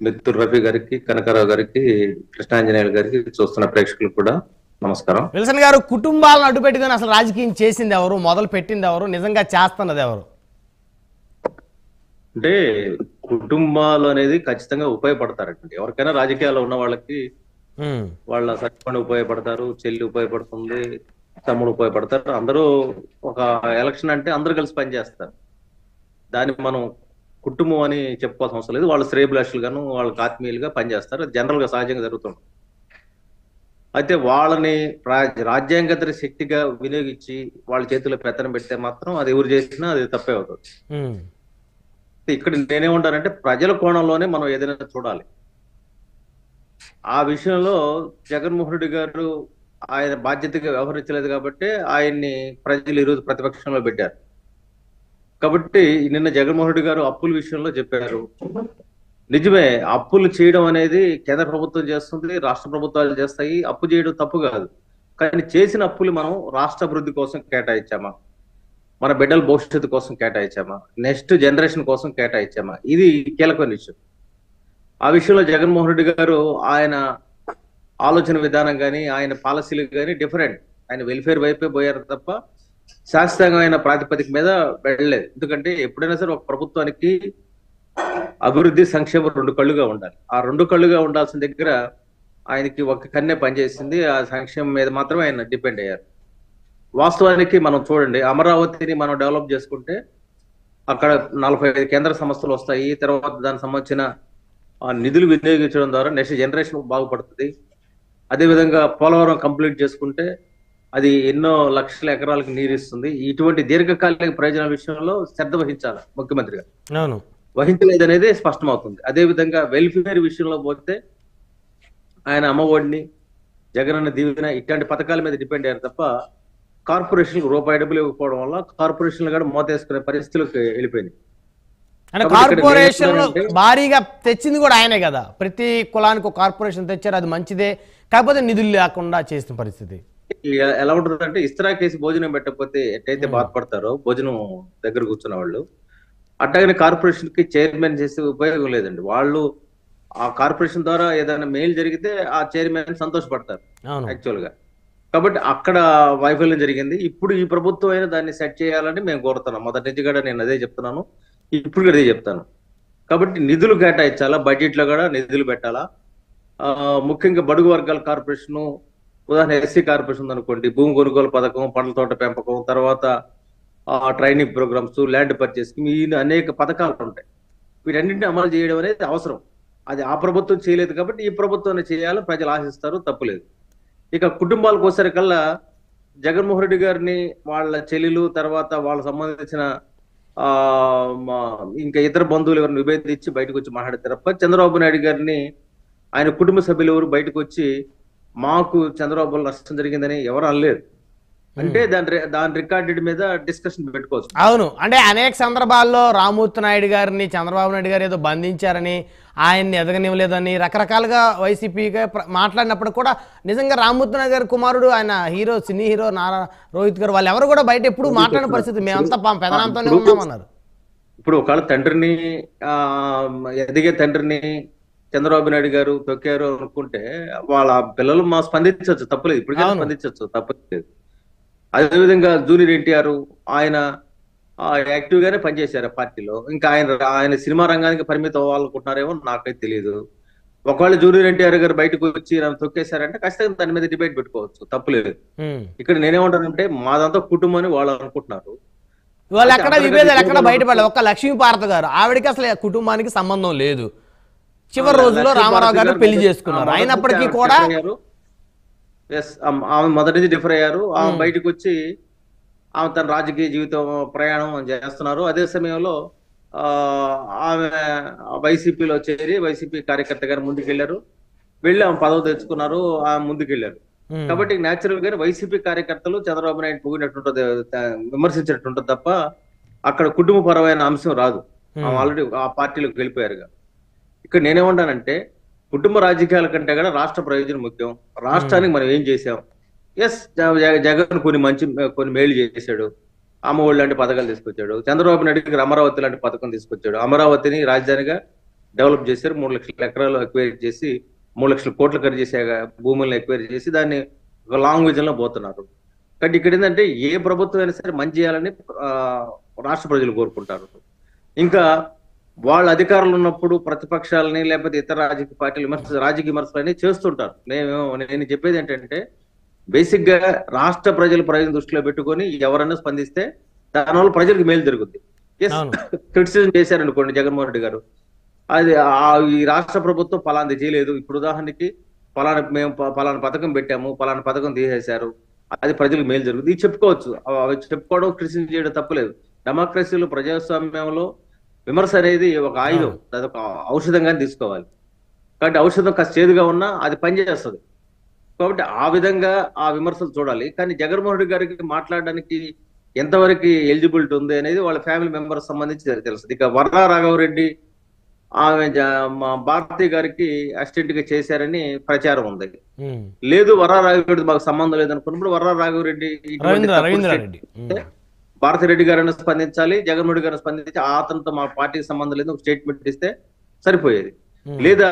మిత్తురు రవి గారికి, కనకారావు గారికి, కృష్ణాంజనేయులు గారికి, చూస్తున్న ప్రేక్షకులకు కూడా నమస్కారం. విల్సన్ గారు, కుటుంబాలను అడ్డుపెట్టుకుని అసలు రాజకీయం చేసింది ఎవరు, మొదలు పెట్టింది ఎవరు, నిజంగా చేస్తున్నది ఎవరు? అంటే కుటుంబాలు అనేది ఖచ్చితంగా ఉపయోగపడతారండి. ఎవరికైనా రాజకీయాల్లో ఉన్న వాళ్ళకి వాళ్ళ సత్యపడి ఉపయోగపడతారు, చెల్లి ఉపయోగపడుతుంది, తమ్ముడు ఉపయోగపడతారు. అందరూ ఒక ఎలక్షన్ అంటే అందరూ కలిసి పనిచేస్తారు. దాన్ని మనం కుటుంబం అని చెప్పుకోవాల్సిన అవసరం లేదు. వాళ్ళు శ్రేయభిలాషులుగాను వాళ్ళకి ఆత్మీయులుగా పనిచేస్తారు. అది జనరల్ గా సహజంగా జరుగుతుంది. అయితే వాళ్ళని రాజ్యాంగేతర శక్తిగా వినియోగించి వాళ్ళ చేతిలో పెత్తనం పెడితే మాత్రం అది ఎవరు చేసినా అది తప్పే అవుతుంది. ఇక్కడ నేనేమంటానంటే ప్రజల కోణంలోనే మనం ఏదైనా చూడాలి. ఆ విషయంలో జగన్మోహన్ రెడ్డి గారు ఆయన బాధ్యతగా వ్యవహరించలేదు కాబట్టి ఆయన్ని ప్రజలు ఈరోజు ప్రతిపక్షంలో పెట్టారు. కాబట్టి నిన్న జగన్మోహన్ రెడ్డి గారు అప్పుల విషయంలో చెప్పారు. నిజమే, అప్పులు చేయడం అనేది కేంద్ర ప్రభుత్వం చేస్తుంది, రాష్ట్ర ప్రభుత్వాలు చేస్తాయి. అప్పు చేయడం తప్పు కాదు. కానీ చేసిన అప్పులు మనం రాష్ట్ర అభివృద్ధి కోసం కేటాయించామా, మన బిడ్డల భవిష్యత్తు కోసం కేటాయించామా, నెక్స్ట్ జనరేషన్ కోసం కేటాయించామా, ఇది కీలకమైన విషయం. ఆ విషయంలో జగన్మోహన్ రెడ్డి గారు ఆయన ఆలోచన విధానం కానీ ఆయన పాలసీలు కానీ డిఫరెంట్. ఆయన వెల్ఫేర్ వైపే పోయారు తప్ప శాశ్వతమైన ప్రాతిపదిక మీద వెళ్ళలేదు. ఎందుకంటే ఎప్పుడైనా సరే ఒక ప్రభుత్వానికి అభివృద్ధి, సంక్షేమం రెండు కళ్ళుగా ఉండాలి. ఆ రెండు కళ్ళుగా ఉండాల్సిన దగ్గర ఆయనకి ఒక కన్నే పనిచేసింది. ఆ సంక్షేమం మీద మాత్రమే ఆయన డిపెండ్ అయ్యారు. వాస్తవానికి మనం చూడండి, అమరావతిని మనం డెవలప్ చేసుకుంటే అక్కడ 45 కేంద్ర సంస్థలు వస్తాయి. తర్వాత దానికి సంబంధించిన నిధులు వినియోగించడం ద్వారా నెక్స్ట్ జనరేషన్ బాగుపడుతుంది. అదేవిధంగా పోలవరం కంప్లీట్ చేసుకుంటే అది ఎన్నో లక్షల ఎకరాలకు నీరిస్తుంది. ఇటువంటి దీర్ఘకాలిక ప్రయోజనాల విషయంలో శ్రద్ధ వహించాలి ముఖ్యమంత్రిగా. అవును, వహించలేదు అనేది స్పష్టమవుతుంది. అదేవిధంగా వెల్ఫేర్ విషయంలో పోతే ఆయన అమ్మఒడిని, జగనన్న దీవెన ఇట్లాంటి పథకాల మీద డిపెండ్ అయ్యారు తప్ప కార్పొరేషన్లకు రూపాయి డబ్బులు ఇవ్వకపోవడం వల్ల కార్పొరేషన్లు కూడా మోతేసుకునే పరిస్థితులకు వెళ్ళిపోయింది. అంటే కార్పొరేషన్ భారీగా తెచ్చింది కూడా ఆయనే కదా. ప్రతి కులానికి ఒక కార్పొరేషన్ తెచ్చారు, అది మంచిదే. కాకపోతే నిధులు లేకుండా చేసిన పరిస్థితి ఎలా ఉంటుందంటే, ఇస్తరా కేసి భోజనం పెట్టకపోతే ఎట్టయితే బాధపడతారో భోజనం దగ్గర కూర్చున్న వాళ్ళు, అట్లాగనే కార్పొరేషన్ కి చైర్మన్ చేసే ఉపయోగం లేదండి. వాళ్ళు ఆ కార్పొరేషన్ ద్వారా ఏదైనా మేలు జరిగితే ఆ చైర్మన్ సంతోషపడతారు యాక్చువల్ గా. కాబట్టి అక్కడ వైఫల్యం జరిగింది. ఇప్పుడు ఈ ప్రభుత్వం అయినా దాన్ని సెట్ చేయాలని మేము కోరుతున్నాం. మొదటి నుంచి కూడా నేను అదే చెప్తున్నాను, ఇప్పుడు కూడా అదే చెప్తాను. కాబట్టి నిధులు కేటాయించాలా, బడ్జెట్ లో కూడా నిధులు పెట్టాలా. ముఖ్యంగా బడుగు వర్గాల కార్పొరేషన్, ఉదాహరణ ఎస్సీ కార్పొరేషన్ ఉందనుకోండి, భూమి కొనుగోలు పథకం, పండ్ల తోట పెంపకం, తర్వాత ట్రైనింగ్ ప్రోగ్రామ్స్, ల్యాండ్ పర్చేస్, ఈ అనేక పథకాలు ఉంటాయి. వీటన్నింటినీ అమలు చేయడం అనేది అవసరం. అది ఆ ప్రభుత్వం చేయలేదు కాబట్టి ఈ ప్రభుత్వాన్ని చేయాలి, ప్రజలు ఆశిస్తారు, తప్పులేదు. ఇక కుటుంబాలకు వచ్చేసరికల్లా జగన్మోహన్ రెడ్డి గారిని వాళ్ళ చెల్లెలు, తర్వాత వాళ్ళకి సంబంధించిన ఇంకా ఇతర బంధువులు ఎవరిని విభేదించి బయటకు వచ్చి మాట్లాడితే తప్ప చంద్రబాబు నాయుడు గారిని ఆయన కుటుంబ సభ్యులు ఎవరు బయటకు వచ్చి మాకు చంద్రబాబు నష్టం జరిగిందని ఎవరు అనలేరు. అంటే దాని రికార్డెడ్ మీద డిస్కషన్ పెట్టుకోవచ్చు. అవును, అంటే అనేక సందర్భాల్లో రామ్మూర్తి నాయుడు గారిని చంద్రబాబు నాయుడు గారు ఏదో బంధించారని, ఆయన్ని ఎదగనివ్వలేదని రకరకాలుగా వైసీపీగా మాట్లాడినప్పుడు కూడా నిజంగా రామ్మూర్తి నాయుడు గారి కుమారుడు, ఆయన hero, cine hero Nara Rohit గారు, వాళ్ళు ఎవరు కూడా బయట ఎప్పుడు మాట్లాడిన పరిస్థితి, మేమంతా పెదనాంతోనే ఉన్నామన్నారు. ఇప్పుడు ఒకవేళ తండ్రిని, ఎదిగే తండ్రిని చంద్రబాబు నాయుడు గారు తొక్కారు అనుకుంటే వాళ్ళ పిల్లలు స్పందించవచ్చు, తప్పలేదు. ఇప్పటికే స్పందించవచ్చు, తప్పలేదు. అదేవిధంగా జూనియర్ ఎన్టీఆర్ ఆయన యాక్టివ్ గానే పనిచేశారు పార్టీలో. ఇంకా ఆయన సినిమా రంగానికి పరిమితం అవ్వాలనుకుంటున్నారేమో నాకైతే తెలియదు. ఒకవేళ జూనియర్ ఎన్టీఆర్ గారు బయటకు వచ్చి నన్ను తొక్కేశారంటే ఖచ్చితంగా దాని మీద డిబేట్ పెట్టుకోవచ్చు, తప్పులేదు. ఇక్కడ నేనేమంటానంటే మాదంతా కుటుంబం అని వాళ్ళు అనుకుంటున్నారు. వాళ్ళు ఎక్కడ విభేదాలు ఎక్కడ బయటపడలేదు. ఒక్క లక్ష్మీపార్వతి గారు, ఆవిడకి అసలు కుటుంబానికి సంబంధం లేదు. చివరి రోజుల్లో రామారావు గారిని పెళ్లి చేసుకున్నారు. అయినప్పటికీ కూడా ఆమె మొదటి నుంచి డిఫర్ అయ్యారు. ఆమె బయటకు వచ్చి ఆమె తన రాజకీయ జీవితం ప్రయాణం చేస్తున్నారు. అదే సమయంలో ఆమె వైసీపీలో చేరి వైసీపీ కార్యకర్త గారు ముందుకెళ్లారు, వెళ్ళి ఆమె పదవి తెచ్చుకున్నారు, ఆమె ముందుకెళ్లారు. కాబట్టి న్యాచురల్ గా వైసీపీ కార్యకర్తలు చంద్రబాబు నాయుడు పొగినట్టుంటది, విమర్శించినట్టుంటది తప్ప అక్కడ కుటుంబపరమైన అంశం రాదు. ఆమె ఆల్రెడీ ఆ పార్టీలోకి వెళ్ళిపోయారుగా. ఇక్కడ నేనేమంటానంటే కుటుంబ రాజకీయాల కంటే కూడా రాష్ట్ర ప్రయోజనం ముఖ్యం. రాష్ట్రానికి మనం ఏం చేసాం? ఎస్, జగన్ కొన్ని మేలు చేశాడు, అమ్మఒడి లాంటి పథకాలు తీసుకొచ్చాడు. చంద్రబాబు నాయుడు గారు అమరావతి లాంటి పథకం తీసుకొచ్చాడు, అమరావతిని రాజధానిగా డెవలప్ చేశారు. 3,00,000 ఎకరాలు ఎక్వైర్ చేసి 3,00,000 కోట్లు ఖర్చు చేసే భూములను ఎక్వైర్ చేసి దాన్ని ఒక లాంగ్ విజన్ లో పోతున్నారు. కానీ ఇక్కడ ఏంటంటే ఏ ప్రభుత్వం అయినా సరే మంచి చేయాలని రాష్ట్ర ప్రజలు కోరుకుంటారు. ఇంకా వాళ్ళ అధికారులు ఉన్నప్పుడు ప్రతిపక్షాలని లేకపోతే ఇతర రాజకీయ పార్టీలు రాజకీయ విమర్శలు చేస్తుంటారు. నేను చెప్పేది ఏంటంటే బేసిక్ గా రాష్ట్ర ప్రజల ప్రయోజనం దృష్టిలో పెట్టుకొని ఎవరైనా స్పందిస్తే దానివల్ల ప్రజలకు మేలు జరుగుతుంది. క్రిటిసిజం చేశారనుకోండి జగన్మోహన్ రెడ్డి గారు, అది ఈ రాష్ట్ర ప్రభుత్వం ఫలాంది చేయలేదు, ఇప్పుడు ఉదాహరణకి మేము ఫలానా పథకం పెట్టాము, ఫలానా పథకం తీసేశారు, అది ప్రజలకు మేలు జరుగుతుంది, ఇది చెప్పుకోవచ్చు. అవి చెప్పుకోవడం క్రిటిసిజం చేయడం తప్పులేదు. డెమోక్రసీలో ప్రజాస్వామ్యంలో విమర్శ అనేది ఒక ఆయుధం, అదొక ఔషధంగానే తీసుకోవాలి. కాబట్టి ఔషధం కాస్త చేదుగా ఉన్నా అది పనిచేస్తుంది. కాబట్టి ఆ విధంగా ఆ విమర్శలు చూడాలి. కానీ జగన్మోహన్ రెడ్డి గారికి మాట్లాడడానికి ఎంతవరకు ఎలిజిబిలిటీ ఉంది అనేది వాళ్ళ ఫ్యామిలీ మెంబర్స్ సంబంధించి తెలుస్తుంది. ఇక వర్రా రాఘవరెడ్డి ఆమె మా భారతి గారికి అసిస్టెంట్ గా చేశారని ప్రచారం ఉంది. లేదు వర్రా రాఘవరెడ్డి మాకు సంబంధం లేదనుకున్నప్పుడు వర్రా రాఘవరెడ్డి భారతిరెడ్డి గారైనా స్పందించాలి, జగన్మోహన్ రెడ్డి గారిని స్పందించి అతనితో మా పార్టీకి సంబంధం లేదు ఒక స్టేట్మెంట్ ఇస్తే సరిపోయేది. లేదా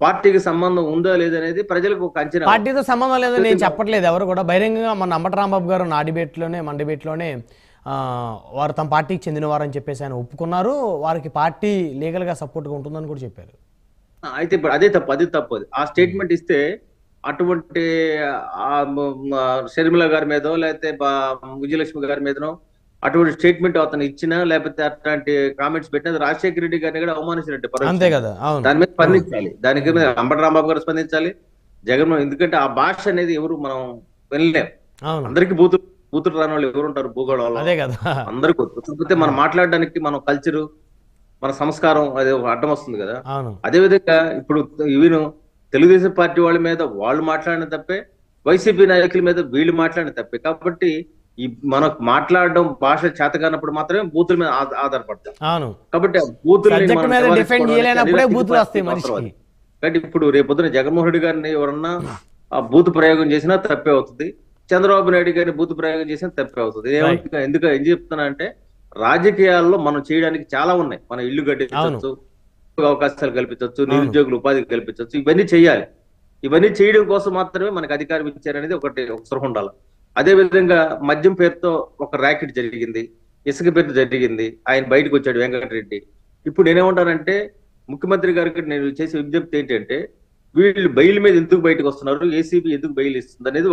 పార్టీకి సంబంధం ఉందా లేదనేది ప్రజలకు ఒక అంచనా. పార్టీతో సంబంధం లేదని నేను చెప్పట్లేదు, ఎవరు కూడా బహిరంగంగా మన అంబటి రాంబాబు గారు మన డిబేట్ లోనే వారు తమ పార్టీకి చెందిన వారు అని చెప్పేసి ఆయన ఒప్పుకున్నారు. వారికి పార్టీ లీగల్ గా సపోర్ట్ గా ఉంటుందని కూడా చెప్పారు. అయితే ఇప్పుడు అది తప్పు. ఆ స్టేట్మెంట్ ఇస్తే అటువంటి షర్మిల గారి మీదో లేకపోతే విజయలక్ష్మి గారి మీదనో అటువంటి స్టేట్మెంట్ అతను ఇచ్చినా లేకపోతే అట్లాంటి కామెంట్స్ పెట్టినా రాజశేఖర రెడ్డి గారిని కూడా అవమానించినట్టే. అంతే కదా, దాని మీద స్పందించాలి, దానికి అంబటి రాంబాబు గారు స్పందించాలి, జగన్మోహన్. ఎందుకంటే ఆ భాష అనేది ఎవరు మనం వినలేం. అందరికి బూతులు రాని వాళ్ళు ఎవరు ఉంటారు భూగోళంలో? అదే కదా, అందరికి కాకపోతే మనం మాట్లాడడానికి మన కల్చరు మన సంస్కారం అది ఒక అడ్డం వస్తుంది కదా. అదే విధంగా ఇప్పుడు ఈవెన్ తెలుగుదేశం పార్టీ వాళ్ళ మీద వాళ్ళు మాట్లాడిన తప్పే, వైసీపీ నాయకుల మీద వీళ్ళు మాట్లాడిన తప్పే. కాబట్టి ఈ మనకు మాట్లాడడం భాష చేతగానప్పుడు మాత్రమే బూతుల మీద ఆధారపడతాం. కాబట్టి కాబట్టి ఇప్పుడు రేపొద్దున జగన్మోహన్ రెడ్డి గారిని ఎవరన్నా ఆ బూత్ ప్రయోగం చేసినా తప్పే అవుతుంది, చంద్రబాబు నాయుడు గారిని బూత్ ప్రయోగం చేసినా తప్పే అవుతుంది. ఏం చెప్తున్నా అంటే రాజకీయాల్లో మనం చేయడానికి చాలా ఉన్నాయి. మన ఇల్లు కట్టించవచ్చు, అవకాశాలు కల్పించవచ్చు, నిరుద్యోగులు ఉపాధి కల్పించవచ్చు, ఇవన్నీ చేయాలి. ఇవన్నీ చేయడం కోసం మాత్రమే మనకు అధికారం ఇచ్చారనేది ఒక సృహ ఉండాలి. అదే విధంగా మద్యం పేరుతో ఒక ర్యాకెట్ జరిగింది, ఇసుక పేరుతో జరిగింది, ఆయన బయటకు వచ్చాడు వెంకటరెడ్డి. ఇప్పుడు నేనేమంటానంటే ముఖ్యమంత్రి గారికి నేను చేసే విజ్ఞప్తి ఏంటంటే వీళ్ళు బెయిల్ మీద ఎందుకు బయటకు వస్తున్నారు, ఏసీబీ ఎందుకు బెయిల్ ఇస్తుంది అనేది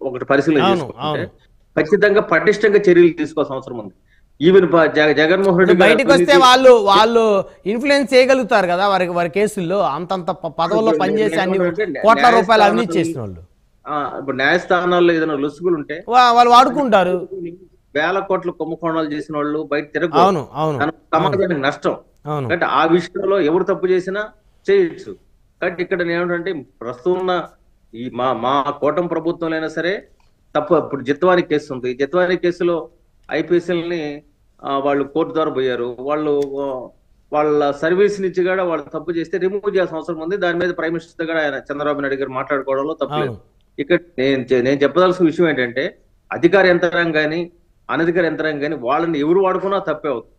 ఒకటి పరిశీలన చేసుకుంటే ఖచ్చితంగా పటిష్టంగా చర్యలు తీసుకోవాల్సిన అవసరం ఉంది. ఈవెన్ జగన్మోహన్ రెడ్డి బయటకు వస్తే వాళ్ళు ఇన్ఫ్లుయెన్స్ చేయగలుగుతారు కదా వారి కేసుల్లో, అంతంత పదవుల్లో పనిచేసి అన్ని కోట్ల రూపాయలు అవినీతి చేసిన వాళ్ళు. ఇప్పుడు న్యాయస్థానాల్లో ఏదైనా లొసుగులు ఉంటే వాళ్ళు వాడుకుంటారు. వేల కోట్ల కుంభకోణాలు చేసిన వాళ్ళు బయట తిరగదు, సమాజానికి నష్టం. కాబట్టి ఆ విషయంలో ఎవరు తప్పు చేసినా చేయొచ్చు. కాబట్టి ఇక్కడ నేనేమంటే ప్రస్తుతం ఈ మా కూటమి ప్రభుత్వంలో అయినా సరే తప్పు. ఇప్పుడు జిత్వాని కేసు ఉంది, జిత్వాని కేసులో ఐపీఎస్ఎల్ని వాళ్ళు కోర్టు ద్వారా పోయారు. వాళ్ళ సర్వీస్ నుంచి కూడా వాళ్ళు తప్పు చేస్తే రిమూవ్ చేయాల్సిన అవసరం ఉంది. దాని మీద ప్రైమ్ మినిస్టర్ కూడా ఆయన చంద్రబాబు నాయుడు గారు మాట్లాడుకోవడంలో తప్పలేదు. ఇక్కడ నేను చెప్పదలసిన విషయం ఏంటంటే అధికార యంత్రాంగం కానీ అనధికార యంత్రాంగం కానీ వాళ్ళని ఎవరు వాడుకున్నా తప్పే అవుతుంది.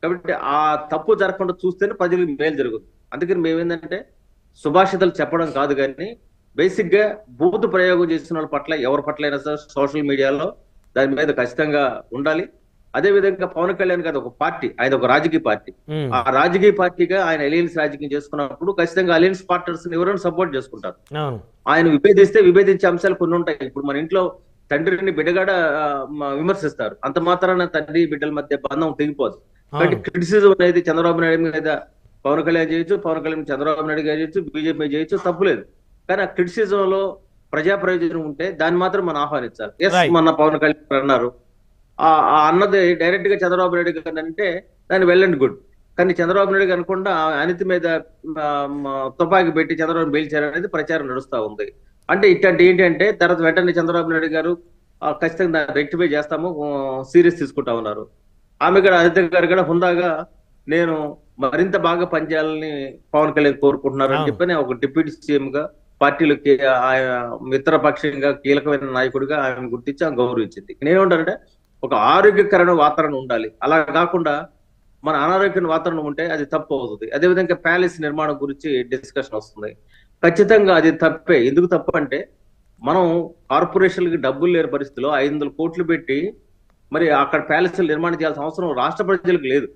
కాబట్టి ఆ తప్పు జరగకుండా చూస్తేనే ప్రజలకు మేలు జరుగుతుంది. అందుకని మేమేంటంటే సుభాషితలు చెప్పడం కాదు, కానీ బేసిక్ గా బూత్ ప్రయోగం చేసిన వాళ్ళ పట్ల ఎవరి పట్ల అయినా సరే సోషల్ మీడియాలో దాని మీద ఖచ్చితంగా ఉండాలి. అదే విధంగా పవన్ కళ్యాణ్ గారు ఒక పార్టీ, ఆయన ఒక రాజకీయ పార్టీ, ఆ రాజకీయ పార్టీగా ఆయన అలయన్స్ రాజకీయం చేసుకున్నప్పుడు ఖచ్చితంగా అలయన్స్ పార్ట్నర్స్ ఎవరైనా సపోర్ట్ చేసుకుంటారు. ఆయన విభేదించే అంశాలు కొన్ని ఉంటాయి. ఇప్పుడు మన ఇంట్లో తండ్రిని బిడ్డగాడ విమర్శిస్తారు, అంత మాత్రాన తండ్రి బిడ్డల మధ్య బంధం తెగిపోదు. కాబట్టి క్రిటిసిజం అనేది చంద్రబాబు నాయుడు మీద పవన్ కళ్యాణ్ చేయొచ్చు, పవన్ కళ్యాణ్ చంద్రబాబు నాయుడు గారు చేయొచ్చు, బీజేపీ చేయొచ్చు, తప్పులేదు. కానీ ఆ క్రిటిసిజం లో ప్రజా ప్రయోజనం ఉంటే దాన్ని మాత్రం మనం ఆహ్వానించాలి. ఎస్, మన పవన్ కళ్యాణ్ అన్నారు, ఆ అన్నది డైరెక్ట్ గా చంద్రబాబు నాయుడు గారు అంటే దాన్ని వెల్ అండ్ గుడ్. కానీ చంద్రబాబు నాయుడు అనుకుండా అనితి మీద తుపాకీ పెట్టి చంద్రబాబు బెయిల్చారనేది ప్రచారం నడుస్తా ఉంది. అంటే ఇట్లాంటి ఏంటంటే తర్వాత వెంటనే చంద్రబాబు నాయుడు గారు ఖచ్చితంగా దాన్ని రెక్టిఫై చేస్తాము, సీరియస్ తీసుకుంటా ఉన్నారు. ఆమె కూడా అనిత గారు కూడా హుందాగా నేను మరింత బాగా పనిచేయాలని పవన్ కళ్యాణ్ కోరుకుంటున్నారు అని చెప్పని ఒక డిప్యూటీ సీఎం గా పార్టీలకి ఆయన మిత్రపక్షంగా కీలకమైన నాయకుడిగా ఆయన గుర్తించి ఆయన గౌరవించింది. నేనేమంటానంటే ఒక ఆరోగ్యకరమైన వాతావరణం ఉండాలి. అలా కాకుండా మన అనారోగ్య వాతావరణం ఉంటే అది తప్పు అవుతుంది. అదేవిధంగా ప్యాలెస్ నిర్మాణం గురించి డిస్కషన్ వస్తుంది. ఖచ్చితంగా అది తప్పే. ఎందుకు తప్పు అంటే మనం కార్పొరేషన్లకి డబ్బులు లేని పరిస్థితిలో 500 కోట్లు పెట్టి మరి అక్కడ ప్యాలెస్లు నిర్మాణం చేయాల్సిన అవసరం రాష్ట్ర ప్రజలకు లేదు.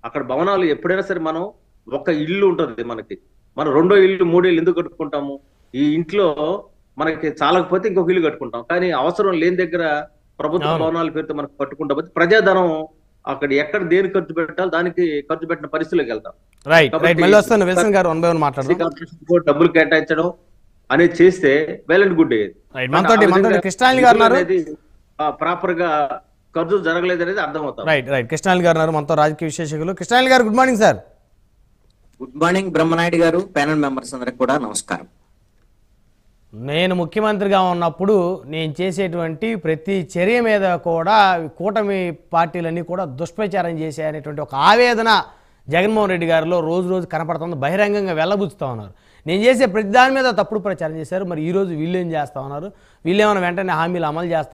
అక్కడ భవనాలు ఎప్పుడైనా సరే మనం ఒక ఇల్లు ఉంటుంది మనకి, మనం 2వ ఇల్లు 3వ ఇల్లు ఎందుకు కట్టుకుంటాము? ఈ ఇంట్లో మనకి చాలకపోతే ఇంకొక ఇల్లు కట్టుకుంటాం. కానీ అవసరం లేని దగ్గర ప్రభుత్వ భవనాల పేరుతో మనకు కట్టుకుంటాం. ప్రజాధనం అక్కడ ఎక్కడ దేని ఖర్చు పెట్టాలి దానికి ఖర్చు పెట్టిన పరిస్థితిలోకి వెళ్తాం. డబ్బులు కేటాయించడం అనేది చేస్తే వెల్ అండ్ గుడ్ అయ్యేది. ప్రాపర్ గా ఖర్చు జరగలేదు అనేది అర్థమవుతాం. రైట్ కృష్ణాలి గారు మనతో రాజకీయ విశ్లేషకులు. కృష్ణాలి గారు good morning sir. Good morning Brahmanaidu గారు, ప్యానెల్ మెంబర్స్ అందరికి కూడా నమస్కారం. నేను ముఖ్యమంత్రిగా ఉన్నప్పుడు నేను చేసేటువంటి ప్రతి చర్య మీద కూడా కూటమి పార్టీలన్నీ కూడా దుష్ప్రచారం చేశాయనేటువంటి ఒక ఆవేదన జగన్మోహన్ రెడ్డి గారిలో రోజు రోజు కనపడుతుంది. బహిరంగంగా వెళ్ళబుచ్చుతా ఉన్నారు. నేను చేసే ప్రతి దాని మీద తప్పుడు ప్రచారం చేశారు. మరి ఈరోజు వీళ్ళు ఏం చేస్తా ఉన్నారు? వీళ్ళేమైనా వెంటనే హామీలు అమలు చేస్తా